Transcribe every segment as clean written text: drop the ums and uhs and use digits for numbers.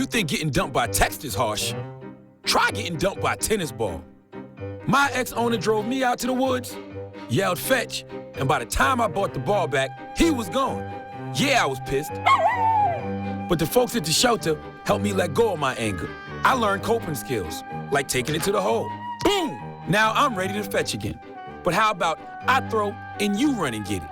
think getting dumped by text is harsh, try getting dumped by a tennis ball. My ex-owner drove me out to the woods, yelled fetch, and by the time I bought the ball back, he was gone. Yeah, I was pissed. But the folks at the shelter helped me let go of my anger. I learned coping skills, like taking it to the hole. Boom! Now I'm ready to fetch again. But how about I throw and you run and get it?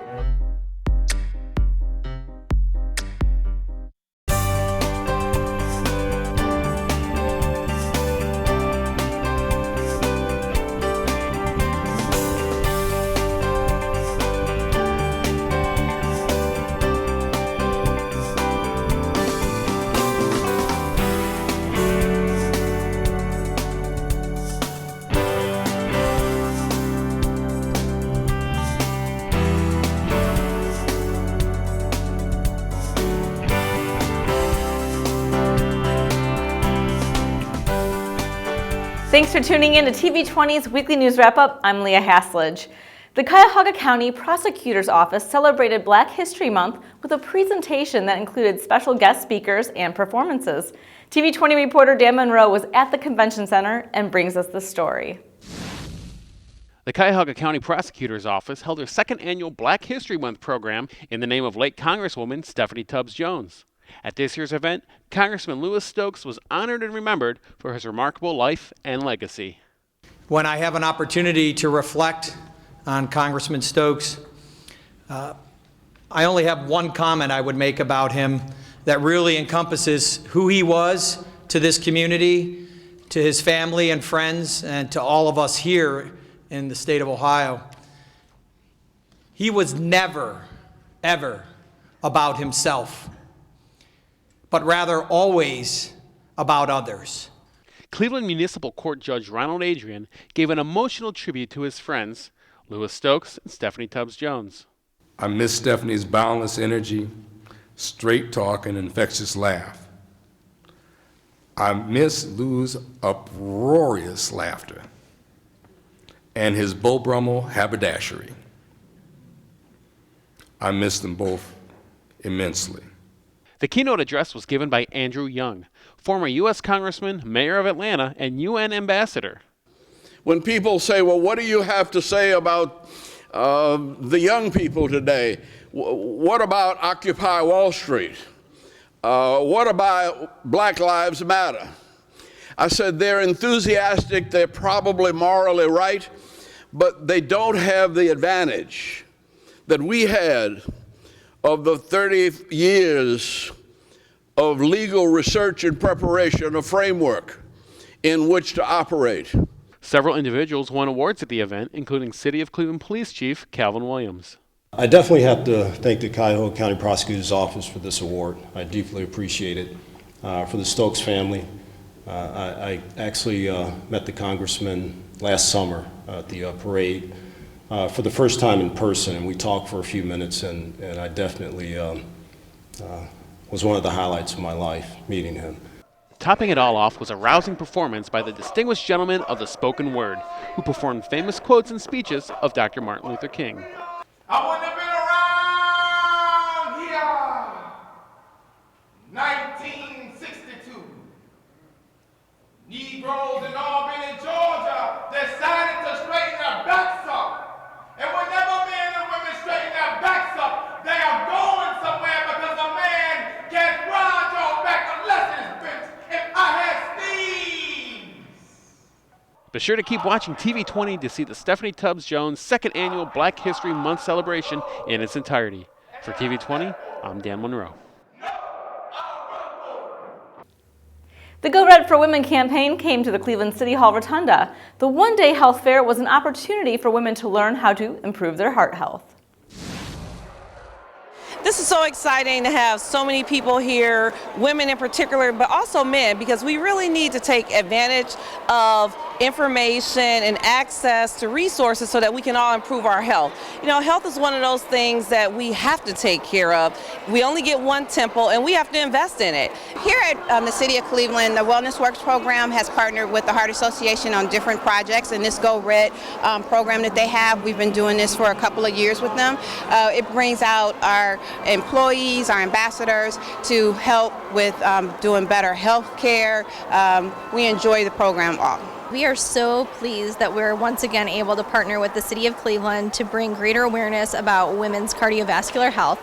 Thanks for tuning in to TV20's Weekly News Wrap-Up. I'm Leah Haslage. The Cuyahoga County Prosecutor's Office celebrated Black History Month with a presentation that included special guest speakers and performances. TV20 reporter Dan Monroe was at the convention center and brings us the story. The Cuyahoga County Prosecutor's Office held their second annual Black History Month program in the name of late Congresswoman Stephanie Tubbs Jones. At this year's event, Congressman Louis Stokes was honored and remembered for his remarkable life and legacy. When I have an opportunity to reflect on Congressman Stokes, I only have one comment I would make about him that really encompasses who he was to this community, to his family and friends, and to all of us here in the state of Ohio. He was never, ever about himself, but rather always about others. Cleveland Municipal Court Judge Ronald Adrian gave an emotional tribute to his friends, Louis Stokes and Stephanie Tubbs Jones. I miss Stephanie's boundless energy, straight talk, and infectious laugh. I miss Lou's uproarious laughter and his Beau Brummel haberdashery. I miss them both immensely. The keynote address was given by Andrew Young, former U.S. Congressman, Mayor of Atlanta, and UN Ambassador. When people say, well, what do you have to say about the young people today? What about Occupy Wall Street? What about Black Lives Matter? I said, they're enthusiastic, they're probably morally right, but they don't have the advantage that we had of the 30 years of legal research and preparation, a framework in which to operate. Several individuals won awards at the event, including City of Cleveland Police Chief Calvin Williams. I definitely have to thank the Cuyahoga County Prosecutor's Office for this award. I deeply appreciate it. For the Stokes family, I actually met the congressman last summer at the parade for the first time in person, and we talked for a few minutes, and I definitely was one of the highlights of my life, meeting him. Topping it all off was a rousing performance by the distinguished gentleman of the spoken word, who performed famous quotes and speeches of Dr. Martin Luther King. I wouldn't have been around here. 1962. Negroes in Albany, Georgia, decided to straighten their backs up. And whenever men and women straighten their backs up, they are going somewhere, because a man can't ride your back unless it's bent. If I had steams. Be sure to keep watching TV20 to see the Stephanie Tubbs Jones second annual Black History Month celebration in its entirety. For TV20, I'm Dan Monroe. The Go Red for Women campaign came to the Cleveland City Hall Rotunda. The one-day health fair was an opportunity for women to learn how to improve their heart health. This is so exciting to have so many people here, women in particular, but also men, because we really need to take advantage of information and access to resources so that we can all improve our health. You know, health is one of those things that we have to take care of. We only get one temple, and we have to invest in it. Here at the City of Cleveland, the Wellness Works program has partnered with the Heart Association on different projects, and this Go Red program that they have, we've been doing this for a couple of years with them. It brings out our employees, our ambassadors, to help with doing better health care. We enjoy the program all. We are so pleased that we're once again able to partner with the City of Cleveland to bring greater awareness about women's cardiovascular health.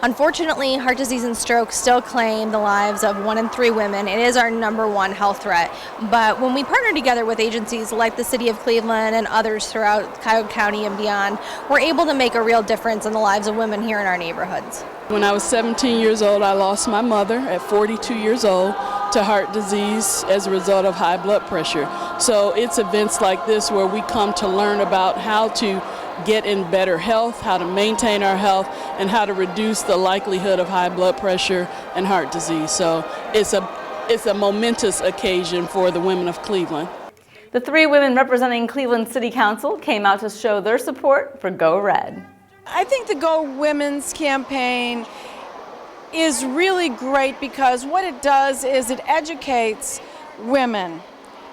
Unfortunately, heart disease and stroke still claim the lives of 1 in 3 women. It is our #1 health threat. But when we partner together with agencies like the City of Cleveland and others throughout Cuyahoga County and beyond, we're able to make a real difference in the lives of women here in our neighborhoods. When I was 17 years old, I lost my mother at 42 years old to heart disease as a result of high blood pressure. So it's events like this where we come to learn about how to get in better health, how to maintain our health, and how to reduce the likelihood of high blood pressure and heart disease. So it's a momentous occasion for the women of Cleveland. The 3 women representing Cleveland City Council came out to show their support for Go Red. I think the Go Women's campaign is really great because what it does is it educates women.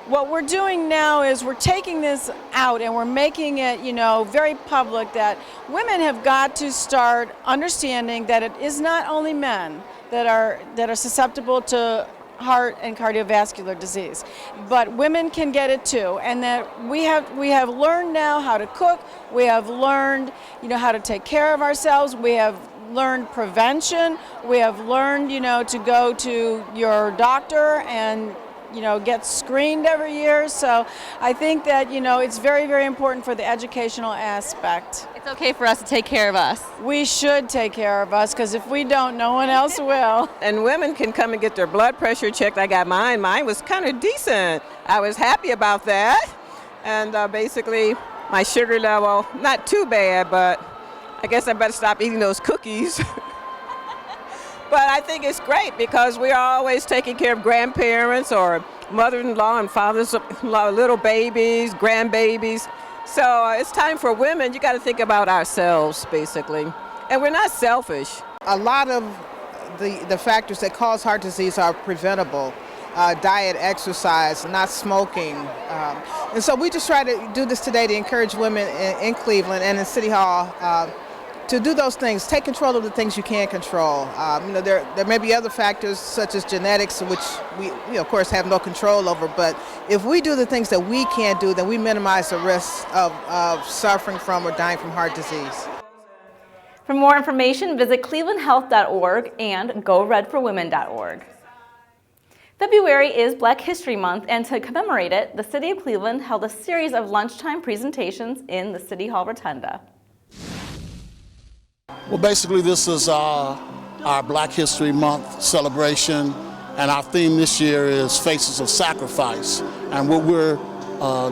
What we're doing now is we're taking this out and we're making it, very public that women have got to start understanding that it is not only men that are susceptible to heart and cardiovascular disease, but women can get it too, and that we have learned now how to cook. We have learned, how to take care of ourselves. We have learned prevention. We have learned, to go to your doctor and get screened every year. So I think that, it's very, very important for the educational aspect. It's okay for us to take care of us. We should take care of us because if we don't, no one else will. And women can come and get their blood pressure checked. I got mine. Mine was kind of decent. I was happy about that. And basically my sugar level, not too bad, but I guess I better stop eating those cookies. But I think it's great because we are always taking care of grandparents or mother-in-law and fathers-in-law, little babies, grandbabies. So it's time for women. You got to think about ourselves, basically. And we're not selfish. A lot of the factors that cause heart disease are preventable. Diet, exercise, not smoking. And so we just try to do this today to encourage women in Cleveland and in City Hall to do those things, take control of the things you can control. There may be other factors such as genetics, which we of course have no control over, but if we do the things that we can't do, then we minimize the risk of suffering from or dying from heart disease. For more information, visit clevelandhealth.org and goredforwomen.org. February is Black History Month, and to commemorate it, the City of Cleveland held a series of lunchtime presentations in the City Hall Rotunda. Well, basically this is our Black History Month celebration, and our theme this year is Faces of Sacrifice. And what we're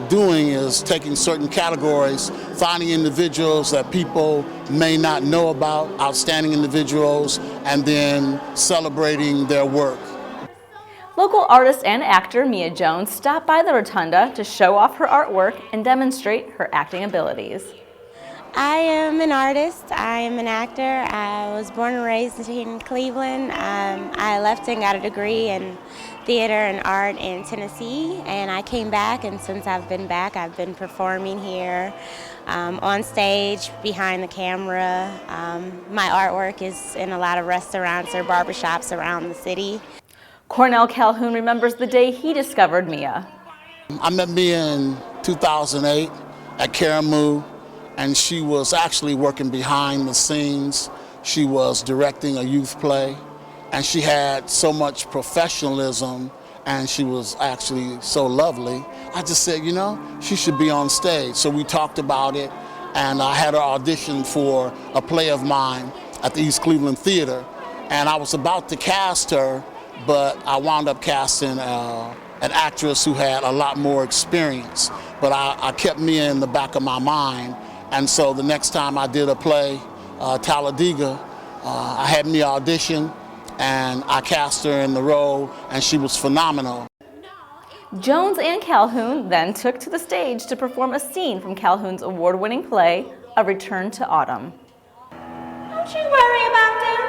doing is taking certain categories, finding individuals that people may not know about, outstanding individuals, and then celebrating their work. Local artist and actor Mia Jones stopped by the Rotunda to show off her artwork and demonstrate her acting abilities. I am an artist, I am an actor. I was born and raised in Cleveland. I left and got a degree in theater and art in Tennessee, and I came back, and since I've been back, I've been performing here on stage, behind the camera. My artwork is in a lot of restaurants or barbershops around the city. Cornell Calhoun remembers the day he discovered Mia. I met Mia in 2008 at Caramoo. And she was actually working behind the scenes. She was directing a youth play, and she had so much professionalism, and she was actually so lovely. I just said, she should be on stage. So we talked about it, and I had her audition for a play of mine at the East Cleveland Theater. And I was about to cast her, but I wound up casting an actress who had a lot more experience. But I kept Mia in the back of my mind. And so the next time I did a play, Talladega, I had Mia audition, and I cast her in the role, and she was phenomenal. Jones and Calhoun then took to the stage to perform a scene from Calhoun's award-winning play, A Return to Autumn. Don't you worry about them.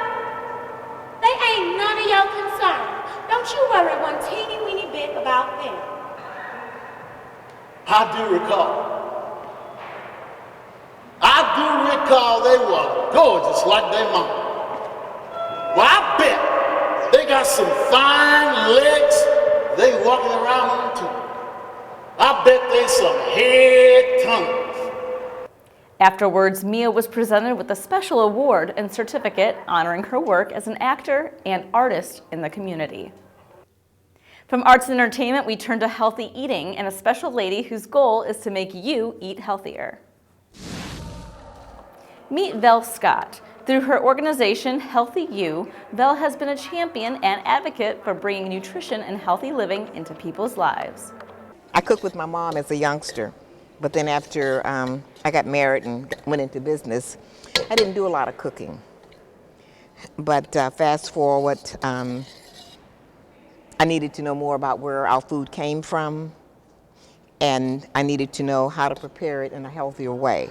They ain't none of your concern. Don't you worry one teeny weeny bit about them. I do recall they were gorgeous like their mom. got some fine legs. They walking around on too. I bet they some head tongues. Afterwards, Mia was presented with a special award and certificate honoring her work as an actor and artist in the community. From arts and entertainment, we turn to healthy eating and a special lady whose goal is to make you eat healthier. Meet Vel Scott. Through her organization, Healthy You, Vel has been a champion and advocate for bringing nutrition and healthy living into people's lives. I cooked with my mom as a youngster, but then after I got married and went into business, I didn't do a lot of cooking. But fast forward, I needed to know more about where our food came from, and I needed to know how to prepare it in a healthier way.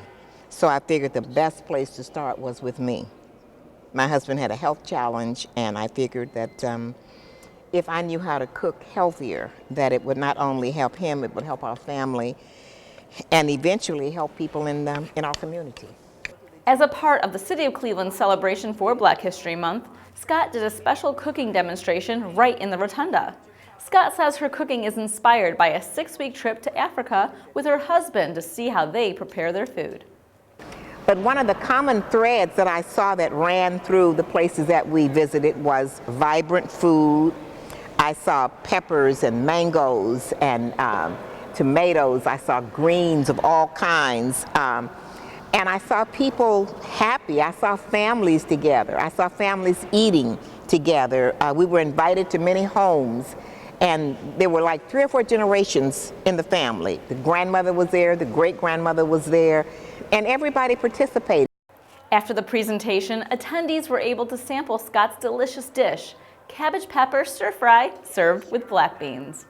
So I figured the best place to start was with me. My husband had a health challenge, and I figured that if I knew how to cook healthier, that it would not only help him, it would help our family, and eventually help people in our community. As a part of the City of Cleveland's celebration for Black History Month, Scott did a special cooking demonstration right in the rotunda. Scott says her cooking is inspired by a 6-week trip to Africa with her husband to see how they prepare their food. But one of the common threads that I saw that ran through the places that we visited was vibrant food. I saw peppers and mangoes and tomatoes. I saw greens of all kinds. And I saw people happy. I saw families together. I saw families eating together. We were invited to many homes, and there were like 3 or 4 generations in the family. The grandmother was there, the great-grandmother was there, and everybody participated. After the presentation, attendees were able to sample Scott's delicious dish, cabbage pepper stir fry served with black beans.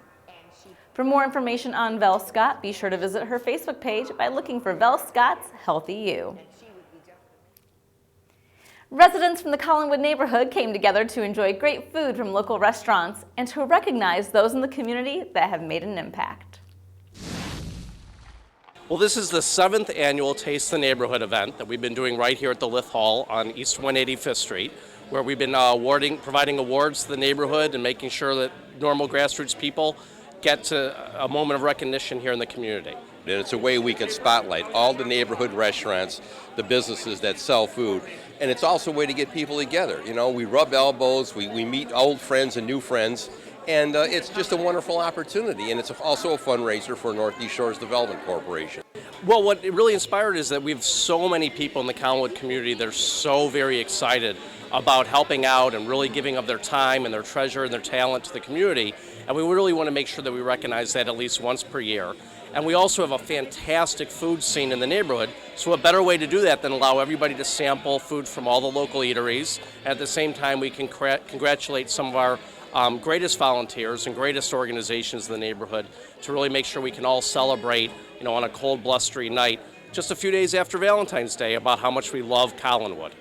For more information on Vel Scott, be sure to visit her Facebook page by looking for Vel Scott's Healthy You. Residents from the Collinwood neighborhood came together to enjoy great food from local restaurants and to recognize those in the community that have made an impact. Well, this is the 7th annual Taste the Neighborhood event that we've been doing right here at the Lith Hall on East 185th Street, where we've been providing awards to the neighborhood and making sure that normal grassroots people get to a moment of recognition here in the community. And it's a way we can spotlight all the neighborhood restaurants, the businesses that sell food, and it's also a way to get people together. You know, we rub elbows, we meet old friends and new friends, and it's just a wonderful opportunity, and it's also a fundraiser for Northeast Shores Development Corporation. Well, what it really inspired is that we have so many people in the Collinwood community that are so very excited about helping out and really giving of their time and their treasure and their talent to the community, and we really want to make sure that we recognize that at least once per year. And we also have a fantastic food scene in the neighborhood, so a better way to do that than allow everybody to sample food from all the local eateries. At the same time, we can congratulate some of our greatest volunteers and greatest organizations in the neighborhood to really make sure we can all celebrate, you know, on a cold, blustery night, just a few days after Valentine's Day, about how much we love Collinwood.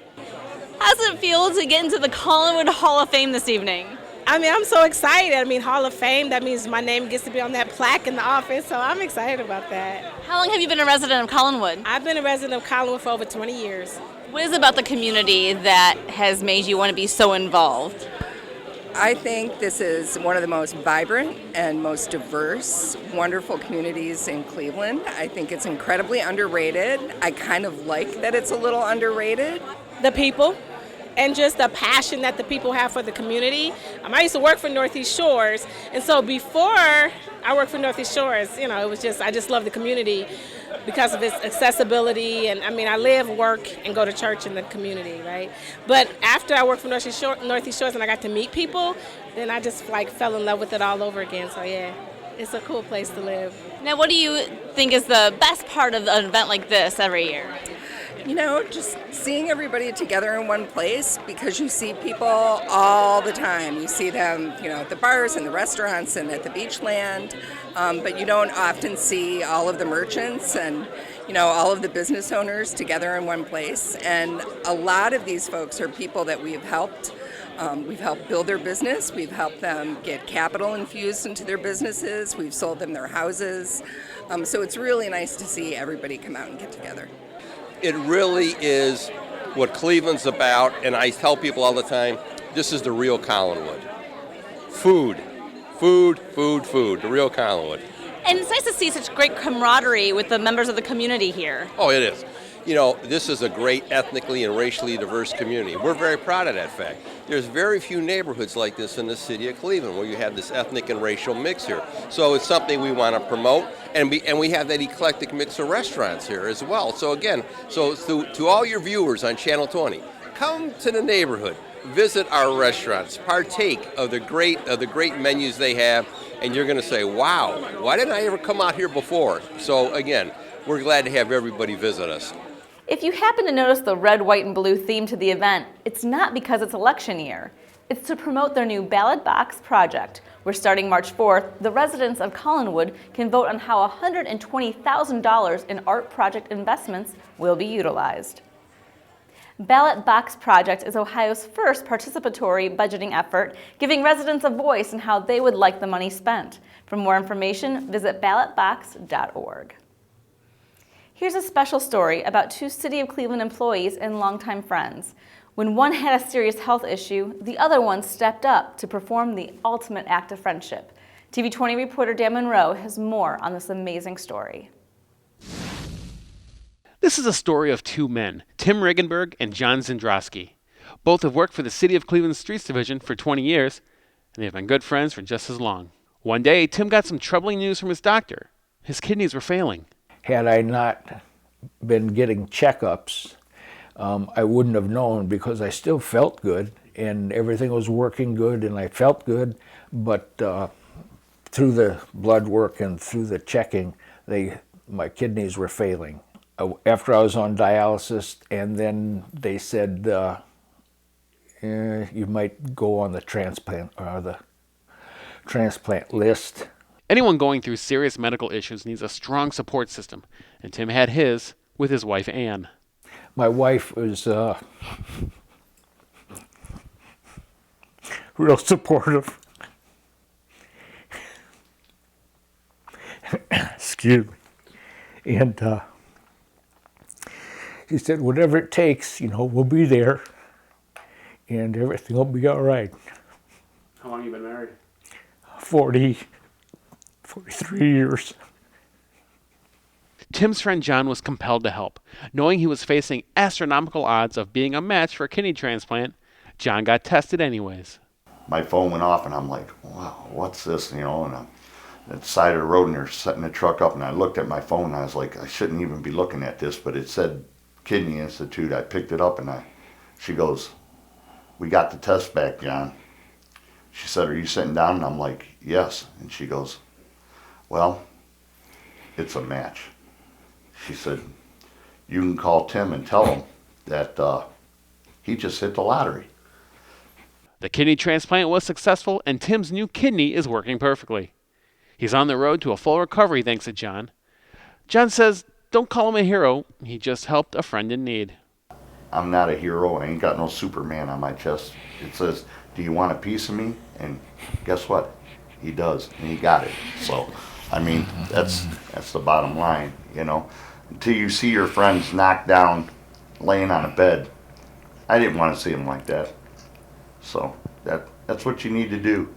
How does it feel to get into the Collinwood Hall of Fame this evening? I mean, I'm so excited. I mean, Hall of Fame, that means my name gets to be on that plaque in the office, so I'm excited about that. How long have you been a resident of Collinwood? I've been a resident of Collinwood for over 20 years. What is it about the community that has made you want to be so involved? I think this is one of the most vibrant and most diverse, wonderful communities in Cleveland. I think it's incredibly underrated. I kind of like that it's a little underrated. The people. And just the passion that the people have for the community. I used to work for Northeast Shores, and so before I worked for Northeast Shores, you know, it was just, I just love the community because of its accessibility, and I mean, I live, work, and go to church in the community, right? But after I worked for Northeast Shores and I got to meet people, then I just like fell in love with it all over again, so yeah, it's a cool place to live. Now, what do you think is the best part of an event like this every year? You know, just seeing everybody together in one place, because you see people all the time. You see them, you know, at the bars and the restaurants and at the beachland, but you don't often see all of the merchants and, you know, all of the business owners together in one place. And a lot of these folks are people that we've helped. We've helped build their business. We've helped them get capital infused into their businesses. We've sold them their houses. So it's really nice to see everybody come out and get together. It really is what Cleveland's about, and I tell people all the time, this is the real Collinwood. food. Food, food, food, the real Collinwood. And it's nice to see such great camaraderie with the members of the community here. Oh, it is. You know, this is a great ethnically and racially diverse community. We're very proud of that fact. There's very few neighborhoods like this in the city of Cleveland where you have this ethnic and racial mix here. So it's something we want to promote, and we have that eclectic mix of restaurants here as well. So again, to all your viewers on Channel 20, come to the neighborhood, visit our restaurants, partake of the great menus they have, and you're going to say, wow, why didn't I ever come out here before? So again, we're glad to have everybody visit us. If you happen to notice the red, white, and blue theme to the event, it's not because it's election year. It's to promote their new Ballot Box Project, where starting March 4th, the residents of Collinwood can vote on how $120,000 in art project investments will be utilized. Ballot Box Project is Ohio's first participatory budgeting effort, giving residents a voice in how they would like the money spent. For more information, visit ballotbox.org. Here's a special story about two City of Cleveland employees and longtime friends. When one had a serious health issue, the other one stepped up to perform the ultimate act of friendship. TV 20 reporter Dan Monroe has more on this amazing story. This is a story of two men, Tim Regenberg and John Zendrowski. Both have worked for the City of Cleveland Streets Division for 20 years, and they've been good friends for just as long. One day, Tim got some troubling news from his doctor. His kidneys were failing. Had I not been getting checkups, I wouldn't have known, because I still felt good and everything was working good and I felt good, but through the blood work and through the checking, my kidneys were failing. After I was on dialysis, and then they said you might go on the transplant list. Anyone going through serious medical issues needs a strong support system, and Tim had his with his wife, Ann. My wife was real supportive. Excuse me. And she said, whatever it takes, we'll be there, and everything will be all right. How long have you been married? 43 years. Tim's friend John was compelled to help. Knowing he was facing astronomical odds of being a match for a kidney transplant, John got tested anyways. My phone went off and I'm like, wow, what's this? And I'm at the side of the road and they're setting the truck up, and I looked at my phone and I was like, I shouldn't even be looking at this, but it said Kidney Institute. I picked it up and she goes, we got the test back, John. She said, are you sitting down? And I'm like, yes. And she goes, well, it's a match. She said, you can call Tim and tell him that he just hit the lottery. The kidney transplant was successful, and Tim's new kidney is working perfectly. He's on the road to a full recovery thanks to John. John says, don't call him a hero. He just helped a friend in need. I'm not a hero. I ain't got no Superman on my chest. It says, do you want a piece of me? And guess what? He does, and he got it. So, I mean, that's the bottom line, Until you see your friends knocked down, laying on a bed, I didn't want to see them like that. So that's what you need to do.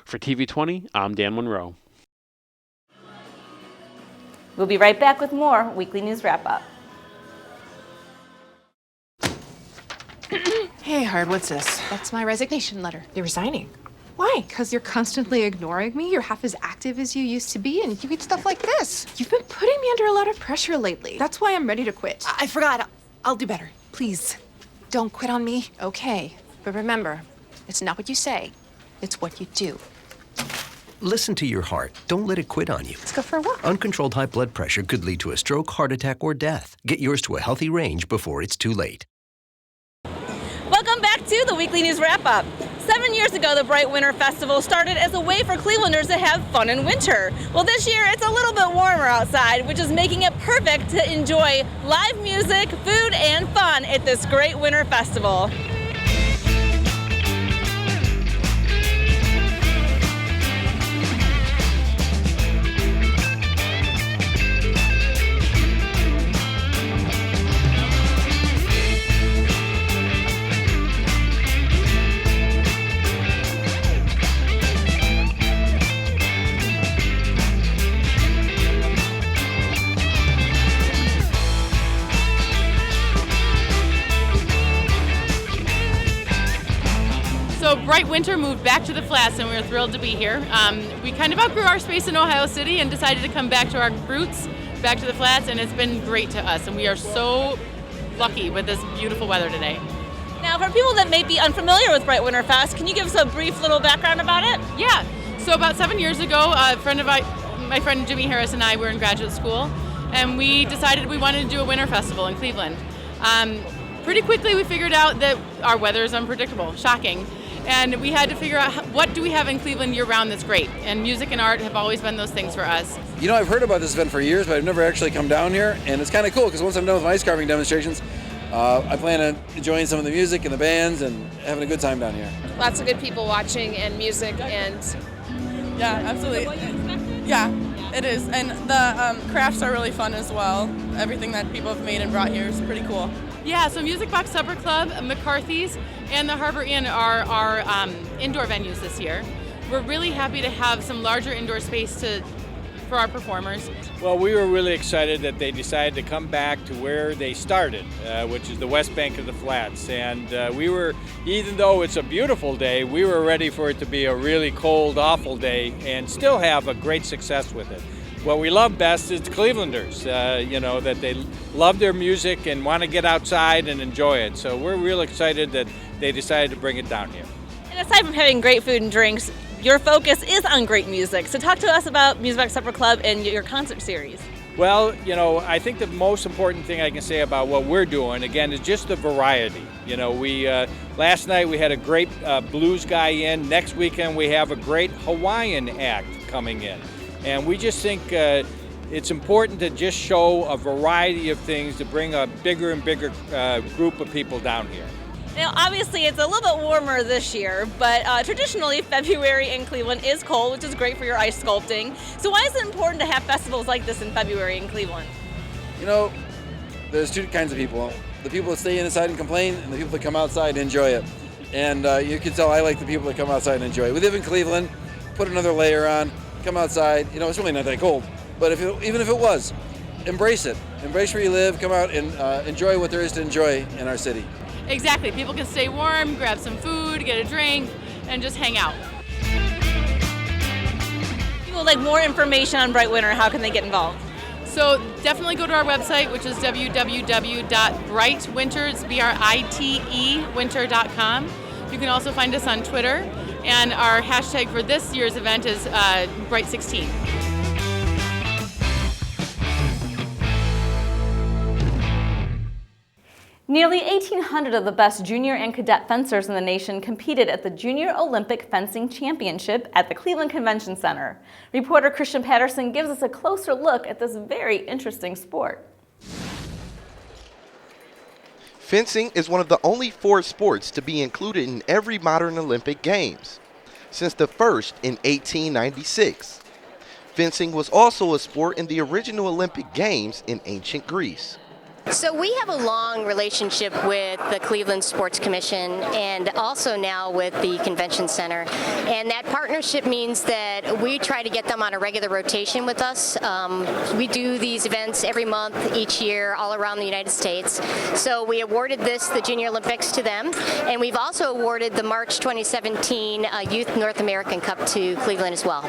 For TV 20, I'm Dan Monroe. We'll be right back with more Weekly News Wrap-Up. Hey, Hard, what's this? That's my resignation letter. You're resigning? Why? Because you're constantly ignoring me. You're half as active as you used to be, and you eat stuff like this. You've been putting me under a lot of pressure lately. That's why I'm ready to quit. I forgot. I'll do better. Please, don't quit on me. Okay, but remember, it's not what you say. It's what you do. Listen to your heart. Don't let it quit on you. Let's go for a walk. Uncontrolled high blood pressure could lead to a stroke, heart attack, or death. Get yours to a healthy range before it's too late. Welcome back to the Weekly News Wrap-Up. 7 years ago, the Bright Winter Festival started as a way for Clevelanders to have fun in winter. Well, this year, it's a little bit warmer outside, which is making it perfect to enjoy live music, food, and fun at this great winter festival. Bright Winter moved back to the Flats, and we were thrilled to be here. We kind of outgrew our space in Ohio City and decided to come back to our roots, back to the Flats, and it's been great to us. And we are so lucky with this beautiful weather today. Now, for people that may be unfamiliar with Bright Winter Fest, can you give us a brief little background about it? Yeah. So about 7 years ago, my friend Jimmy Harris and I were in graduate school, and we decided we wanted to do a winter festival in Cleveland. Pretty quickly we figured out that our weather is unpredictable, shocking, and we had to figure out what do we have in Cleveland year-round that's great, and music and art have always been those things for us. You know, I've heard about this event for years, but I've never actually come down here, and it's kind of cool because once I'm done with my ice carving demonstrations, I plan on enjoying some of the music and the bands and having a good time down here. Lots of good people watching and music and... Yeah, absolutely. Yeah, it is. And the crafts are really fun as well. Everything that people have made and brought here is pretty cool. Yeah, so Music Box Supper Club, McCarthy's, and the Harbor Inn are our indoor venues this year. We're really happy to have some larger indoor space for our performers. Well, we were really excited that they decided to come back to where they started, which is the west bank of the Flats. And we were, even though it's a beautiful day, we were ready for it to be a really cold, awful day and still have a great success with it. What we love best is the Clevelanders, that they love their music and want to get outside and enjoy it. So we're real excited that they decided to bring it down here. And aside from having great food and drinks, your focus is on great music. So talk to us about Music Box Supper Club and your concert series. Well, I think the most important thing I can say about what we're doing, again, is just the variety. Last night we had a great blues guy in. Next weekend we have a great Hawaiian act coming in. And we just think it's important to just show a variety of things to bring a bigger and bigger group of people down here. Now, obviously, it's a little bit warmer this year, but traditionally, February in Cleveland is cold, which is great for your ice sculpting. So why is it important to have festivals like this in February in Cleveland? There's two kinds of people. The people that stay inside and complain, and the people that come outside and enjoy it. And you can tell I like the people that come outside and enjoy it. We live in Cleveland, put another layer on, come outside. It's really not that cold. But even if it was, embrace it. Embrace where you live, come out and enjoy what there is to enjoy in our city. Exactly. People can stay warm, grab some food, get a drink, and just hang out. If people would like more information on Bright Winter, how can they get involved? So definitely go to our website, which is www.brightewinter.com. You can also find us on Twitter, and our hashtag for this year's event is Bright16. Nearly 1,800 of the best junior and cadet fencers in the nation competed at the Junior Olympic Fencing Championship at the Cleveland Convention Center. Reporter Christian Patterson gives us a closer look at this very interesting sport. Fencing is one of the only 4 sports to be included in every modern Olympic Games, since the first in 1896. Fencing was also a sport in the original Olympic Games in ancient Greece. So we have a long relationship with the Cleveland Sports Commission and also now with the Convention Center. And that partnership means that we try to get them on a regular rotation with us. We do these events every month, each year, all around the United States. So we awarded the Junior Olympics to them. And we've also awarded the March 2017 Youth North American Cup to Cleveland as well.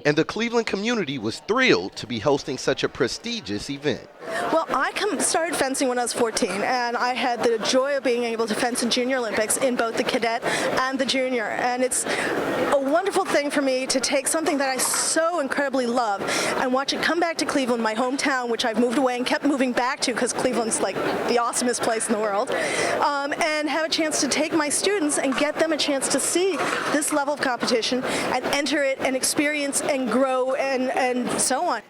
And the Cleveland community was thrilled to be hosting such a prestigious event. Well, I started fencing when I was 14, and I had the joy of being able to fence in Junior Olympics in both the cadet and the junior. And it's a wonderful thing for me to take something that I so incredibly love and watch it come back to Cleveland, my hometown, which I've moved away and kept moving back to because Cleveland's like the awesomest place in the world, and have a chance to take my students and get them a chance to see this level of competition and enter it and experience and grow and so on.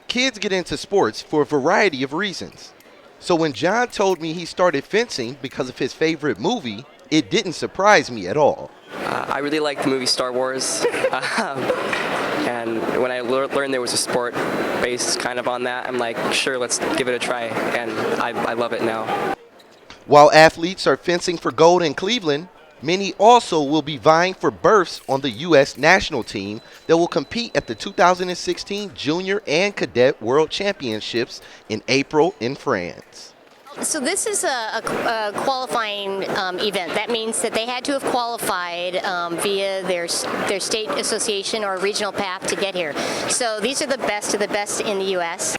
Kids get into sports for a variety of reasons. So when John told me he started fencing because of his favorite movie, it didn't surprise me at all. I really like the movie Star Wars. And when I learned there was a sport based kind of on that, I'm like, sure, let's give it a try. And I love it now. While athletes are fencing for gold in Cleveland, many also will be vying for berths on the U.S. national team that will compete at the 2016 Junior and Cadet World Championships in April in France. So this is a qualifying event. That means that they had to have qualified via their state association or regional path to get here. So these are the best of the best in the U.S.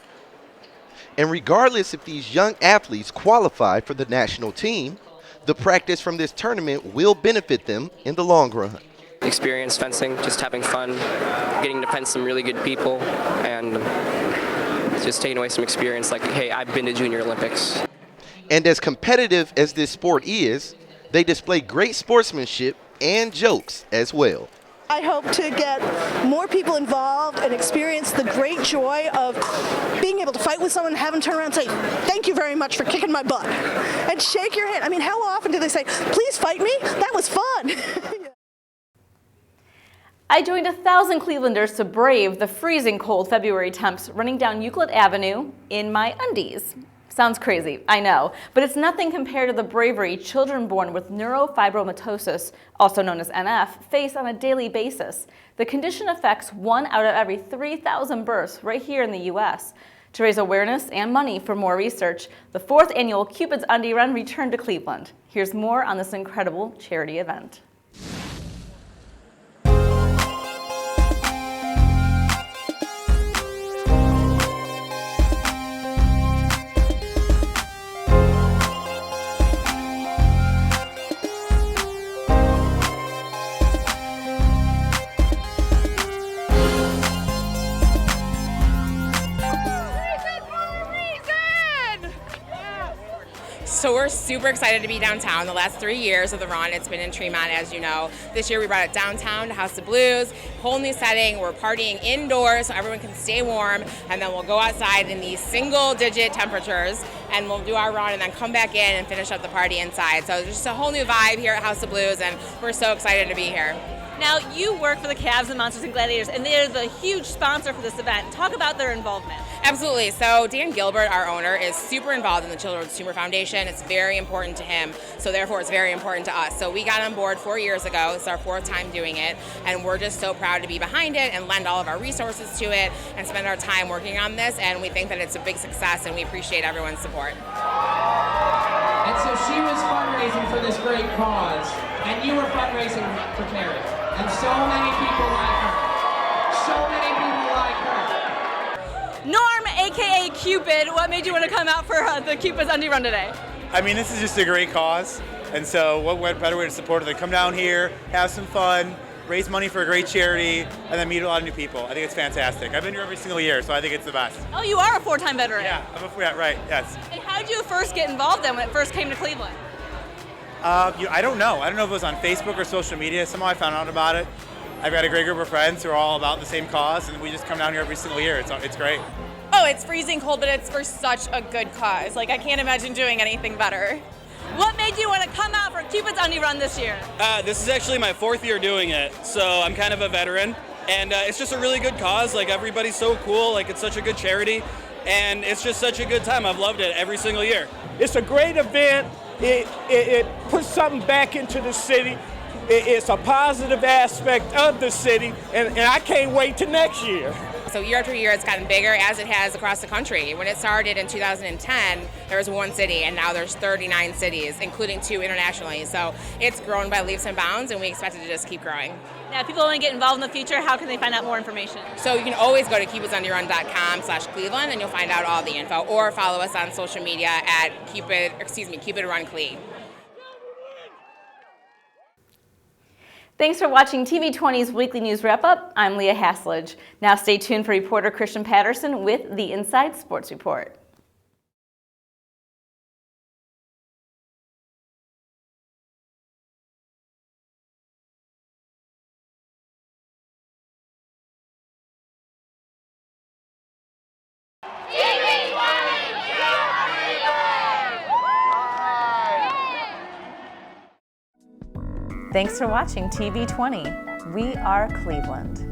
And regardless if these young athletes qualify for the national team, the practice from this tournament will benefit them in the long run. Experience fencing, just having fun, getting to fence some really good people, and just taking away some experience like, hey, I've been to Junior Olympics. And as competitive as this sport is, they display great sportsmanship and jokes as well. I hope to get more people involved and experience the great joy of being able to fight with someone and have them turn around and say, thank you very much for kicking my butt, and shake your hand. I mean, how often do they say, please fight me? That was fun. I joined 1,000 Clevelanders to brave the freezing cold February temps running down Euclid Avenue in my undies. Sounds crazy, I know, but it's nothing compared to the bravery children born with neurofibromatosis, also known as NF, face on a daily basis. The condition affects 1 out of every 3,000 births right here in the U.S. To raise awareness and money for more research, the 4th annual Cupids Run returned to Cleveland. Here's more on this incredible charity event. So we're super excited to be downtown. The last 3 years of the run, it's been in Tremont, as you know. This year we brought it downtown to House of Blues, whole new setting. We're partying indoors so everyone can stay warm, and then we'll go outside in these single-digit temperatures, and we'll do our run and then come back in and finish up the party inside. So there's just a whole new vibe here at House of Blues, and we're so excited to be here. Now, you work for the Cavs and Monsters and Gladiators, and they're the huge sponsor for this event. Talk about their involvement. Absolutely. So Dan Gilbert, our owner, is super involved in the Children's Tumor Foundation. It's very important to him, so therefore it's very important to us. So we got on board 4 years ago. It's our 4th time doing it, and we're just so proud to be behind it and lend all of our resources to it and spend our time working on this, and we think that it's a big success, and we appreciate everyone's support. And so she was fundraising for this great cause, and you were fundraising for Carrie. And so many people like her. So many people like her. Norm, aka Cupid, what made you want to come out for the Cupids Run today? I mean, this is just a great cause, and so what better way to support it than come down here, have some fun, raise money for a great charity, and then meet a lot of new people. I think it's fantastic. I've been here every single year, so I think it's the best. Oh, you are a 4-time veteran. Yeah, yeah, right, yes. And how did you first get involved then when it first came to Cleveland? I don't know. I don't know if it was on Facebook or social media. Somehow I found out about it. I've got a great group of friends who are all about the same cause, and we just come down here every single year. It's great. Oh, it's freezing cold, but it's for such a good cause. Like, I can't imagine doing anything better. What made you want to come out for Cupids Run this year? This is actually my 4th year doing it, so I'm kind of a veteran. And it's just a really good cause. Like, everybody's so cool. Like, it's such a good charity. And it's just such a good time. I've loved it every single year. It's a great event. It puts something back into the city. It's a positive aspect of the city, and I can't wait till next year. So year after year, it's gotten bigger, as it has across the country. When it started in 2010, there was 1 city, and now there's 39 cities, including 2 internationally. So it's grown by leaps and bounds, and we expect it to just keep growing. Now, if people want to get involved in the future, how can they find out more information? So you can always go to cupidsunderrun.com/Cleveland, and you'll find out all the info, or follow us on social media at Cupid Run Cle. Thanks for watching TV20's Weekly News Wrap-Up. I'm Leah Hasledge. Now stay tuned for reporter Christian Patterson with the Inside Sports Report. Thanks for watching TV20. We are Cleveland.